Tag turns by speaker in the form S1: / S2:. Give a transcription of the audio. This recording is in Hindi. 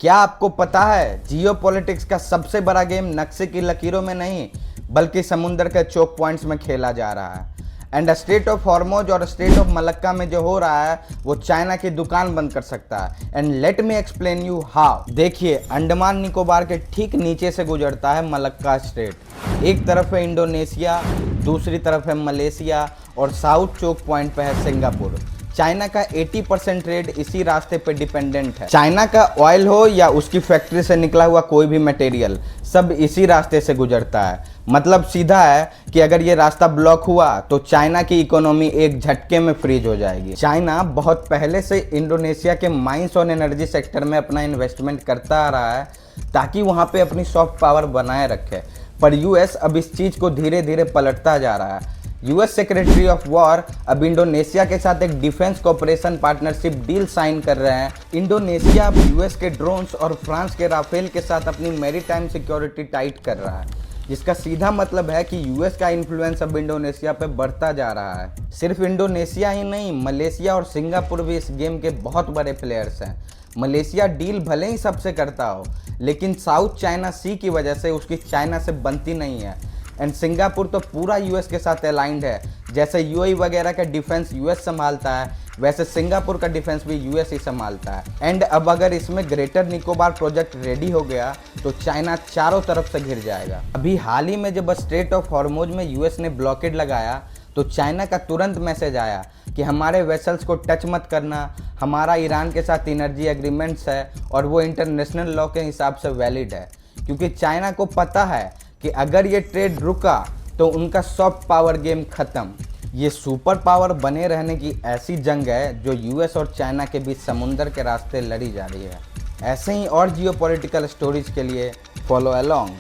S1: क्या आपको पता है जियोपॉलिटिक्स का सबसे बड़ा गेम नक्शे की लकीरों में नहीं बल्कि समुद्र के चोक पॉइंट्स में खेला जा रहा है। एंड स्टेट ऑफ हॉर्मोज और स्टेट ऑफ मलक्का में जो हो रहा है वो चाइना की दुकान बंद कर सकता है। And let me explain you how. देखिए, अंडमान निकोबार के ठीक नीचे से गुजरता है मलक्का स्टेट। एक तरफ है इंडोनेशिया, दूसरी तरफ है मलेशिया और साउथ चोक पॉइंट पे है सिंगापुर। चाइना का 80% ट्रेड इसी रास्ते पे डिपेंडेंट है। चाइना का ऑयल हो या उसकी फैक्ट्री से निकला हुआ कोई भी मटेरियल, सब इसी रास्ते से गुजरता है। मतलब सीधा है कि अगर ये रास्ता ब्लॉक हुआ तो चाइना की इकोनॉमी एक झटके में फ्रीज हो जाएगी। चाइना बहुत पहले से इंडोनेशिया के माइंस और एनर्जी सेक्टर में अपना इन्वेस्टमेंट करता आ रहा है ताकि वहाँ पे अपनी सॉफ्ट पावर बनाए रखे। पर यूएस अब इस चीज़ को धीरे धीरे पलटता जा रहा है। यूएस सेक्रेटरी ऑफ वॉर अब इंडोनेशिया के साथ एक defence cooperation partnership deal sign कर रहे हैं। इंडोनेशिया अब यूएस के ड्रोन्स और फ्रांस के राफेल के साथ अपनी मैरीटाइम सिक्योरिटी टाइट कर रहा है, जिसका सीधा मतलब है कि यूएस का इन्फ्लुएंस अब इंडोनेशिया पे बढ़ता जा रहा है। सिर्फ इंडोनेशिया ही नहीं, मलेशिया और सिंगापुर भी इस गेम के बहुत बड़े प्लेयर्स हैं। मलेशिया डील भले ही सबसे करता हो, लेकिन साउथ चाइना सी की वजह से उसकी चाइना से बनती नहीं है। एंड सिंगापुर तो पूरा यूएस के साथ अलाइंड है। जैसे यूएई वगैरह का डिफेंस यूएस संभालता है, वैसे सिंगापुर का डिफेंस भी यूएस ही संभालता है। एंड अब अगर इसमें ग्रेटर निकोबार प्रोजेक्ट रेडी हो गया तो चाइना चारों तरफ से घिर जाएगा। अभी हाल ही में जब स्ट्रेट ऑफ हॉर्मोज में यूएस ने ब्लॉकेड लगाया तो चाइना का तुरंत मैसेज आया कि हमारे वेसल्स को टच मत करना, हमारा ईरान के साथ एनर्जी एग्रीमेंट्स है और वो इंटरनेशनल लॉ के हिसाब से वैलिड है। क्योंकि चाइना को पता है कि अगर ये ट्रेड रुका तो उनका सॉफ्ट पावर गेम खत्म। ये सुपर पावर बने रहने की ऐसी जंग है जो यूएस और चाइना के बीच समुंदर के रास्ते लड़ी जा रही है। ऐसे ही और जियोपॉलिटिकल स्टोरीज के लिए फॉलो अलोंग।